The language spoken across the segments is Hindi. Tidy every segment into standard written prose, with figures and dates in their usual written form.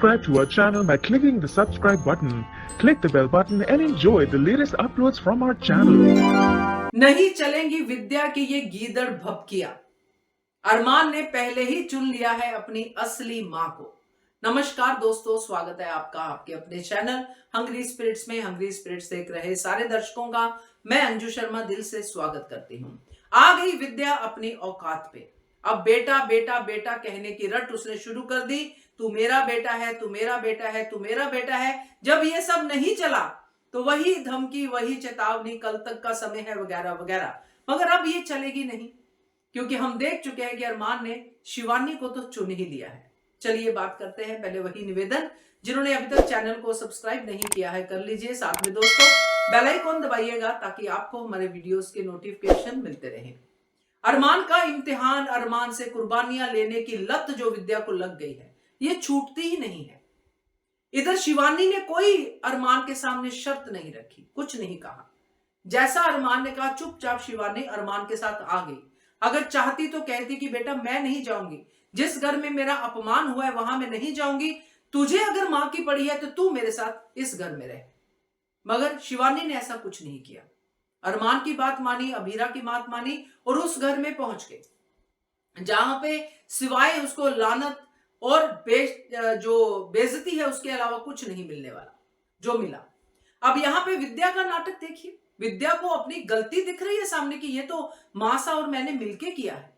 Subscribe to our channel by clicking the subscribe button. Click the bell button and enjoy the latest uploads from our channel. नहीं चलेंगी विद्या की ये गीदड़ भपकिया। अरमान ने पहले ही चुन लिया है अपनी असली मां को। नमस्कार दोस्तों, स्वागत है आपका आपके अपने चैनल हंग्री स्पिरिट्स में। हंग्री स्पिरिट्स देख रहे सारे दर्शकों का मैं अंजू शर्मा दिल से स्वागत करती हूँ। आ गई विद्या अपनी औकात पे। अब बेटा बेटा बेटा कहने की रट उसने शुरू कर दी। तू मेरा बेटा है, तू मेरा बेटा है, तू मेरा बेटा है। जब ये सब नहीं चला तो वही धमकी, वही चेतावनी, कल तक का समय है वगैरह वगैरह। मगर अब ये चलेगी नहीं, क्योंकि हम देख चुके हैं कि अरमान ने शिवानी को तो चुन ही लिया है। चलिए बात करते हैं। पहले वही निवेदन, जिन्होंने अभी तक चैनल को सब्सक्राइब नहीं किया है कर लीजिए। साथ में दोस्तों बेल आइकन दबाइएगा ताकि आपको हमारे वीडियोस के नोटिफिकेशन मिलते रहें। अरमान का इम्तिहान, अरमान से कुर्बानियां लेने की लत जो विद्या को लग गई है, ये छूटती ही नहीं है। इधर शिवानी ने कोई अरमान के सामने शर्त नहीं रखी, कुछ नहीं कहा। जैसा अरमान ने कहा चुपचाप शिवानी अरमान के साथ आ गई। अगर चाहती तो कहती कि बेटा मैं नहीं जाऊंगी, जिस घर में मेरा अपमान हुआ है वहां मैं नहीं जाऊंगी। तुझे अगर मां की पड़ी है तो तू मेरे साथ इस घर में रह। मगर शिवानी ने ऐसा कुछ नहीं किया। अरमान की बात मानी, अभीरा की बात मानी और उस घर में पहुंच गई जहां पे सिवाय उसको लानत और जो बेइज्जती है उसके अलावा कुछ नहीं मिलने वाला। जो मिला, अब यहाँ पे विद्या का नाटक देखिए। विद्या को अपनी गलती दिख रही है सामने की, ये तो मासा और मैंने मिलके किया है।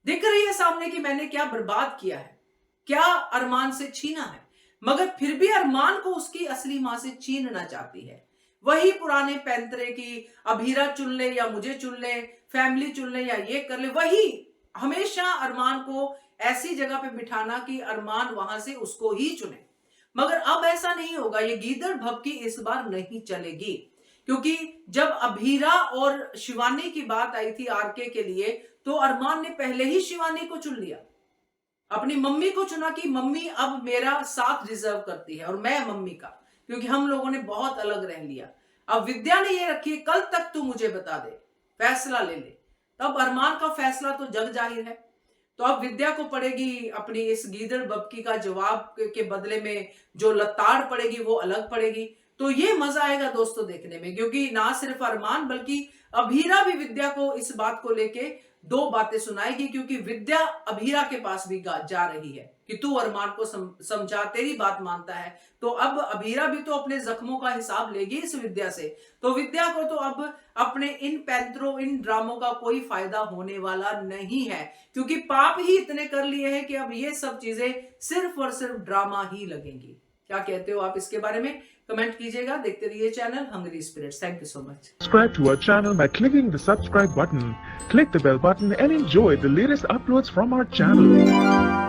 दिख रही है सामने की मैंने क्या बर्बाद किया है, क्या अरमान से छीना है। मगर फिर भी अरमान को उसकी असली मां से छीनना चाहती है। वही पुराने पैंतरे की अभीरा चुन ले या मुझे चुन ले, फैमिली चुन ले या ये कर ले, वही हमेशा अरमान को ऐसी जगह पे बिठाना कि अरमान वहां से उसको ही चुने। मगर अब ऐसा नहीं होगा। ये गीदड़ भपकी इस बार नहीं चलेगी, क्योंकि जब अभीरा और शिवानी की बात आई थी आरके के लिए तो अरमान ने पहले ही शिवानी को चुन लिया। अपनी मम्मी को चुना कि मम्मी अब मेरा साथ रिजर्व करती है और मैं मम्मी का, क्योंकि हम लोगों ने बहुत अलग रह लिया। अब विद्या ने ये रखी, कल तक तू मुझे बता दे, फैसला ले ले। तब अरमान का फैसला तो जग जाहिर है। तो अब विद्या को पड़ेगी अपनी इस गीदड़ बपकी का जवाब के बदले में जो लताड़ पड़ेगी वो अलग पड़ेगी। तो ये मजा आएगा दोस्तों देखने में, क्योंकि ना सिर्फ अरमान बल्कि अभीरा भी विद्या को इस बात को लेके दो बातें सुनाएगी। क्योंकि विद्या अभीरा के पास भी जा रही है कि तू अरमान को समझा, तेरी बात मानता है। तो अब अभीरा भी तो अपने जख्मों का हिसाब लेगी इस विद्या से। तो विद्या को तो अब अपने इन पैंतरों, इन ड्रामों का कोई फायदा होने वाला नहीं है, क्योंकि पाप ही इतने कर लिए हैं कि अब ये सब चीजें सिर्फ और सिर्फ ड्रामा ही लगेंगी। क्या कहते हो आप इसके बारे में? कमेंट कीजिएगा। देखते रहिए channel hungry spirits. Thank you so much. Subscribe to our channel by clicking the subscribe button. Click the bell button and enjoy the latest uploads from our channel.